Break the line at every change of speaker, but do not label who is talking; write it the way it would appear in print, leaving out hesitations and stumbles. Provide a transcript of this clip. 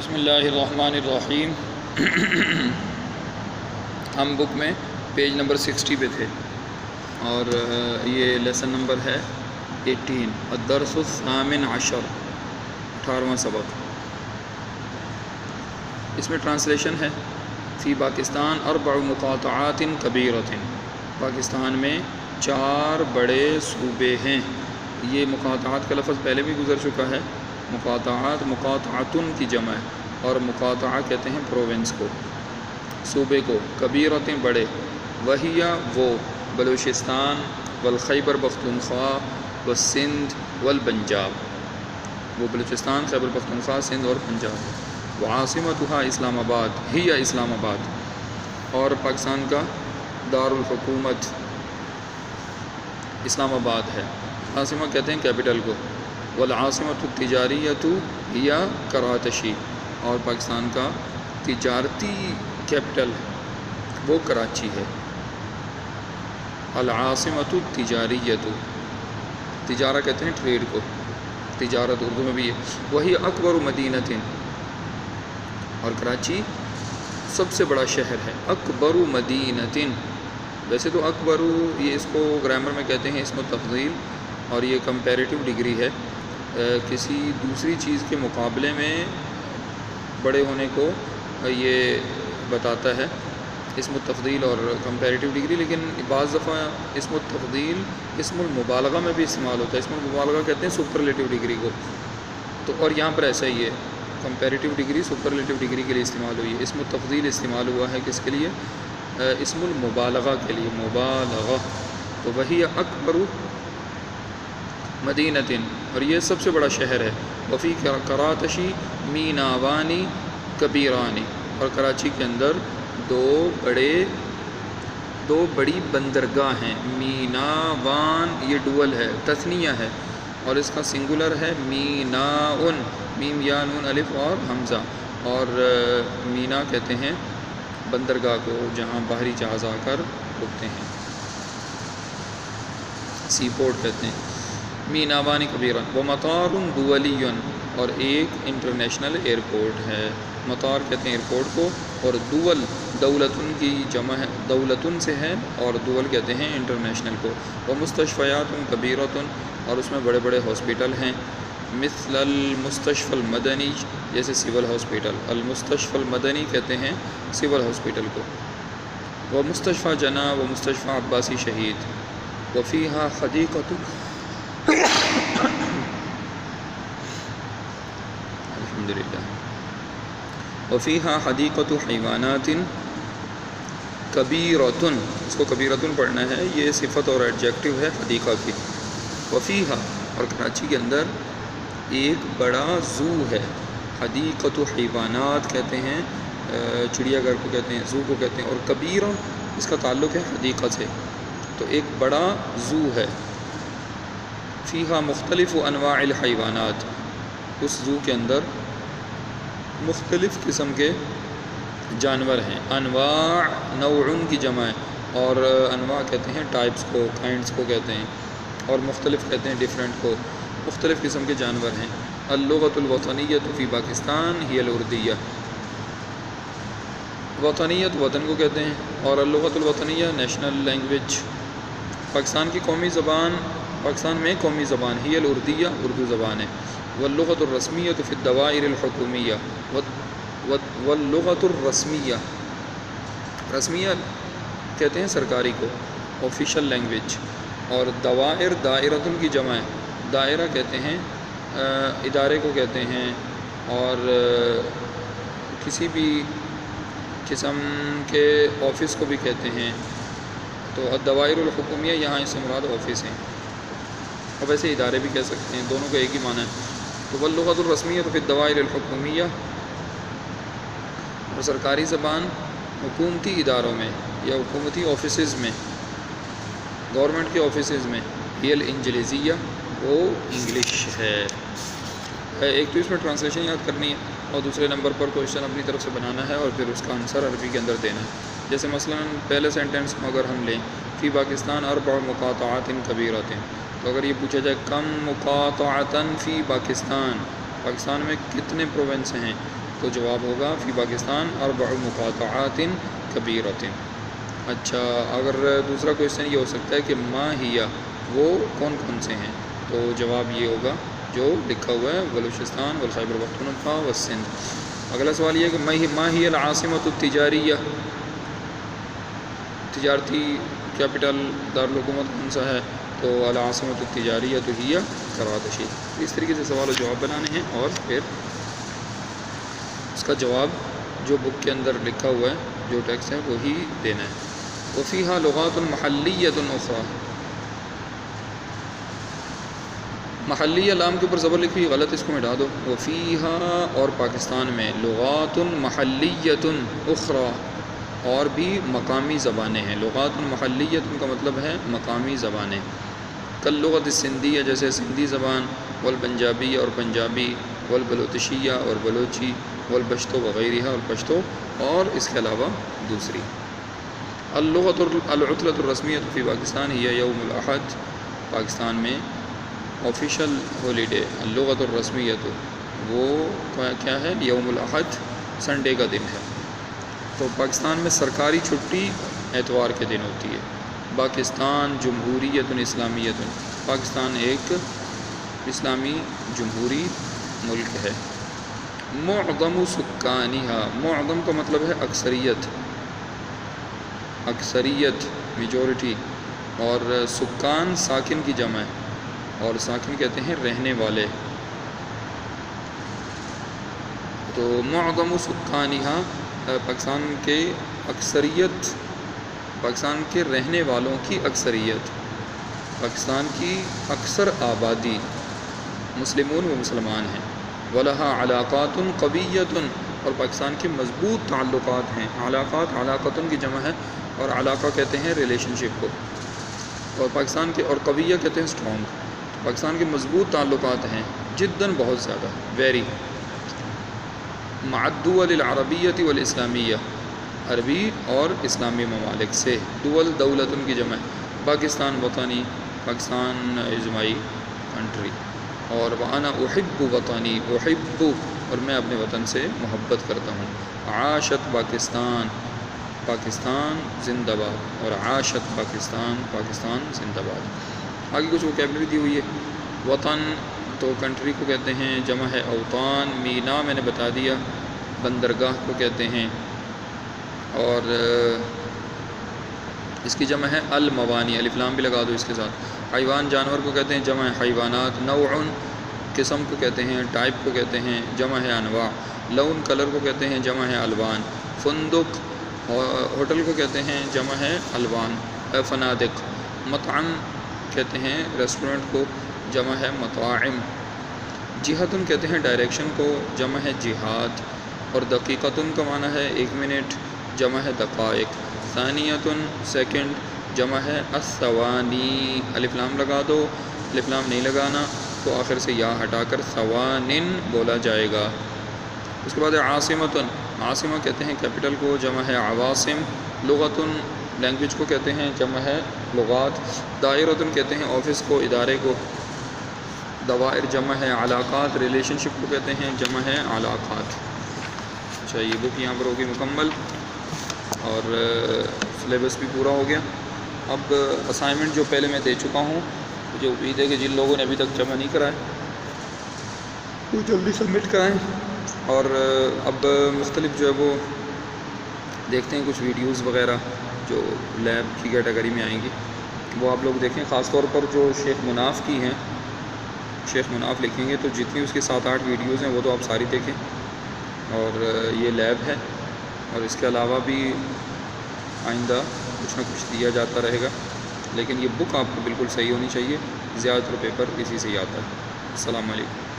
بسم اللہ الرحمن الرحیم۔ ہم بک میں پیج نمبر 60 پہ تھے اور یہ لیسن نمبر ہے 18، الدرس الثامن عشر، 18واں سبق۔ اس میں ٹرانسلیشن ہے فی پاکستان اربع مقاطعات کبیرۃ، پاکستان میں 4 بڑے صوبے ہیں۔ یہ مقاطعات کا لفظ پہلے بھی گزر چکا ہے۔ مقاطعات مقاطعتن کی جمع ہے اور مقاطعہ کہتے ہیں پروونس کو، صوبے کو، کبیرتیں بڑے، وہی وہ بلوچستان والخیبر پختونخوا والسندھ والپنجاب، وہ بلوچستان، خیبر پختونخوا، سندھ اور پنجاب، وعاصمتها اسلام آباد، ہی اسلام آباد، اور پاکستان کا دارالحکومت اسلام آباد ہے۔ عاصمہ کہتے ہیں کیپٹل کو، والعاصمۃ التجاریۃ ہی کراچی، اور پاکستان کا تجارتی کیپٹل وہ کراچی ہے۔ العاصمۃ التجاریۃ، تجارہ کہتے ہیں ٹریڈ کو، تجارت اردو میں بھی ہے۔ وہی اکبر مدینۃ، اور کراچی سب سے بڑا شہر ہے۔ اکبر مدینۃ، ویسے تو اکبر یہ اس کو گرامر میں کہتے ہیں اسم تفضیل، اور یہ کمپیریٹیو ڈگری ہے، کسی دوسری چیز کے مقابلے میں بڑے ہونے کو یہ بتاتا ہے، اسم التفضیل اور کمپیریٹیو ڈگری۔ لیکن بعض دفعہ اسم التفضیل اسم المبالغہ میں بھی استعمال ہوتا ہے، اسم المبالغہ کہتے ہیں سپرلیٹیو ڈگری کو، تو اور یہاں پر ایسا ہی ہے، کمپیریٹیو ڈگری سپرلیٹیو ڈگری کے لیے استعمال ہوئی ہے۔ اسم التفضیل استعمال ہوا ہے کس کے لیے؟ اسم المبالغہ کے لیے، مبالغہ۔ تو وہی اکبر مدینۃ، اور یہ سب سے بڑا شہر ہے۔ وفی کراتشی میناوانی کبیرانی، اور کراچی کے اندر دو بڑی بندرگاہ ہیں۔ میناوان یہ ڈول ہے، تثنیہ ہے، اور اس کا سنگولر ہے میناؤن، میم یا نون الف اور حمزہ، اور مینا کہتے ہیں بندرگاہ کو جہاں باہری جہاز آ کر رکتے ہیں، سی پورٹ کہتے ہیں۔ میناوانی کبیرن، وہ مطار دولی، اور ایک انٹرنیشنل ایئرپورٹ ہے۔ مطار کہتے ہیں ایئرپورٹ کو، اور دول دولتن کی جمع ہے، دولتن سے ہے، اور دول کہتے ہیں انٹرنیشنل کو۔ وہ مستشفیات کبیرتن، اور اس میں بڑے بڑے ہاسپٹل ہیں۔ مثل المستشفى المدنی، جیسے سول ہاسپٹل، المستشفى المدنی کہتے ہیں سول ہاسپٹل کو۔ وہ مستشفى جناح، وہ مستشفى عباسی شہید۔ وفیہا حدیقۃ الحمدللہ، وفیہا حدیقۃ حیوانات کبیرۃ، اس کو کبیرۃ پڑھنا ہے، یہ صفت اور ایڈجیکٹو ہے حدیقہ کی۔ وفیہا، اور کراچی کے اندر ایک بڑا زو ہے۔ حدیقۃ حیوانات کہتے ہیں چڑیا گھر کو کہتے ہیں، زو کو کہتے ہیں، اور کبیر اس کا تعلق ہے حدیقہ سے، تو ایک بڑا زو ہے۔ فیہا مختلف انواع الحیوانات، اس زو کے اندر مختلف قسم کے جانور ہیں۔ انواع نوعن کی جمع ہے، اور انواع کہتے ہیں ٹائپس کو، کائنڈس کو کہتے ہیں، اور مختلف کہتے ہیں ڈیفرنٹ کو، مختلف قسم کے جانور ہیں۔ اللغۃ الوطنیۃ فی پاکستان ہی الاردیہ، وطنیت وطن کو کہتے ہیں، اور اللغۃ الوطنیہ نیشنل لینگویج، پاکستان کی قومی زبان، پاکستان میں قومی زبان ہی الاردیہ، اردو زبان ہے۔ واللغۃ الرسمیۃ فی الدوائر الحکومیہ، واللغۃ الرسمیہ، رسمیہ کہتے ہیں سرکاری کو، آفیشیل لینگویج، اور دوائر دائرۃ کی جمع ہے، دائرہ کہتے ہیں ادارے کو کہتے ہیں، اور کسی بھی قسم کے آفس کو بھی کہتے ہیں، تو الدوائر الحکومیہ یہاں اس سے مراد آفس ہیں، اور ویسے ادارے بھی کہہ سکتے ہیں، دونوں کا ایک ہی معنی ہے۔ تو واللغۃ الرسمیۃ فی الدوائر الحکومیہ، اور سرکاری زبان حکومتی اداروں میں یا حکومتی آفیسز میں، گورنمنٹ کے آفیسز میں، ہی الانجلیزیہ، وہ انگلش ہے۔ ایک تو اس میں ٹرانسلیشن یاد کرنی ہے، اور دوسرے نمبر پر کوشچن اپنی طرف سے بنانا ہے، اور پھر اس کا آنسر عربی کے اندر دینا ہے۔ جیسے مثلا پہلے سینٹینس کو اگر ہم لیں، فی پاکستان اربع مقاطعات کبیرۃ، تو اگر یہ پوچھا جائے کم مقاطعۃ فی پاکستان، پاکستان میں کتنے پروونس ہیں، تو جواب ہوگا فی پاکستان اربع مقاطعات کبیرۃ۔ اچھا، اگر دوسرا کویشچن یہ ہو سکتا ہے کہ ما ہی وہ کون کون سے ہیں، تو جواب یہ ہوگا جو لکھا ہوا ہے بلوچستان والخیبر پختونخوا والسندھ۔ اگلا سوال یہ ہے کہ ما ہی العاصمۃ التجاریہ، تجارتی کیپٹل دارالحکومت کون سا ہے، تو العاصمۃ التجاریہ تو ہی کراچی۔ اس طریقے سے سوال و جواب بنانے ہیں اور پھر اس کا جواب جو بک کے اندر لکھا ہوا ہے، جو ٹیکسٹ ہے وہی دینا ہے۔ وفیہا لغات محلیۃ اخری، محلیہ لام کے اوپر زبر لکھی ہوئی غلط، اس کو مٹا دو۔ وفیہا اور پاکستان میں، لغات محلیۃ اخری اور بھی مقامی زبانیں ہیں۔ لغات محلیۃ کا مطلب ہے مقامی زبانیں، کاللغۃ السندھیہ جیسے سندھی زبان، والپنجابی اور پنجابی، والبلوچیہ اور بلوچی، والپشتو وغیرہ اور پشتو، اور اس کے علاوہ دوسری۔ اللغۃ العطلۃ الرسمیۃ فی پاکستان ہی یوم الاحد، پاکستان میں آفیشیل ہالیڈے اللغۃ الرسمیۃ وہ کیا ہے، یوم الاحد، سنڈے کا دن ہے۔ تو پاکستان میں سرکاری چھٹی اتوار کے دن ہوتی ہے۔ پاکستان جمہوریت اسلامیت، پاکستان ایک اسلامی جمہوری ملک ہے۔ معظم سکانہا، معظم کا مطلب ہے اکثریت، اکثریت میجورٹی، اور سکان ساکن کی جمع ہے، اور ساکن کہتے ہیں رہنے والے۔ تو معظم سکانہا پاکستان کے اکثریت، پاکستان کے رہنے والوں کی اکثریت، پاکستان کی اکثر آبادی مسلمون و مسلمان ہیں۔ وَلَهَا عَلَاقَاتٌ قَوِيَّةٌ، اور پاکستان کے مضبوط تعلقات ہیں۔ علاقات علاقتن کی جمع ہے، اور علاقہ کہتے ہیں ریلیشن شپ کو، اور پاکستان کے، اور قویہ کہتے ہیں اسٹرانگ۔ پاکستان کے مضبوط تعلقات ہیں جداً، بہت زیادہ، ویری، مع الدول العربیۃ والاسلامیہ، عربی اور اسلامی ممالک سے۔ دول دولتن کی جمع ہے، پاکستان وطنی، پاکستان اجتماعی کنٹری، اور وَأَنَا أُحِبُّ وطنی، احب، اور میں اپنے وطن سے محبت کرتا ہوں۔ عاشت پاکستان، پاکستان زندہ باد، اور عاشت پاکستان، پاکستان زندہ باد۔ آگے کچھ وکیبلری دی ہوئی ہے۔ وطن تو کنٹری کو کہتے ہیں، جمع ہے اوطان۔ مینا میں نے بتا دیا، بندرگاہ کو کہتے ہیں، اور اس کی جمع ہے الموانی، الف لام بھی لگا دو اس کے ساتھ۔ حیوان جانور کو کہتے ہیں، جمع ہے حیوانات۔ نوع قسم کو کہتے ہیں، ٹائپ کو کہتے ہیں، جمع ہے انواع۔ لون کلر کو کہتے ہیں، جمع ہے الوان۔ فندق ہوٹل کو کہتے ہیں، جمع ہے الوان، فنادق۔ مطعم کہتے ہیں ریسٹورنٹ کو، جمع ہے مطاعم۔ جہتن کہتے ہیں ڈائریکشن کو، جمع ہے جہاد۔ اور دقیقتن کا معنی ہے 1 منٹ، جمع ہے دقائق۔ ثانیتن سیکنڈ، جمع ہے الثوانی، الف لام لگا دو، الف لام نہیں لگانا تو آخر سے یا ہٹا کر ثوانن بولا جائے گا۔ اس کے بعد عاصمتن، عاصمہ کہتے ہیں کیپٹل کو، جمع ہے عواصم۔ لغتن لینگویج کو کہتے ہیں، جمع ہے لغات۔ دائرتن کہتے ہیں آفس کو، ادارے کو۔ دوائر جمع ہے علاقات، ریلیشن شپ کو کہتے ہیں، جمع ہے علاقات۔ اچھا، یہ بک یہاں پر ہوگی مکمل، اور سلیبس بھی پورا ہو گیا۔ اب اسائنمنٹ جو پہلے میں دے چکا ہوں، مجھے امید ہے کہ جن لوگوں نے ابھی تک جمع نہیں کرائے وہ جلدی سبمٹ کرائیں، اور اب مختلف جو ہے وہ دیکھتے ہیں کچھ ویڈیوز وغیرہ جو لیب کی کیٹیگری میں آئیں گی، وہ آپ لوگ دیکھیں، خاص طور پر جو شیخ مناف کی ہیں، شیخ مناف لکھیں گے تو جتنی اس کی 7-8 ویڈیوز ہیں وہ تو آپ ساری دیکھیں، اور یہ لیب ہے، اور اس کے علاوہ بھی آئندہ کچھ نہ کچھ دیا جاتا رہے گا، لیکن یہ بک آپ کو بالکل صحیح ہونی چاہیے، زیادہ تر پیپر اسی سے ہی آتا ہے۔ السلام علیکم۔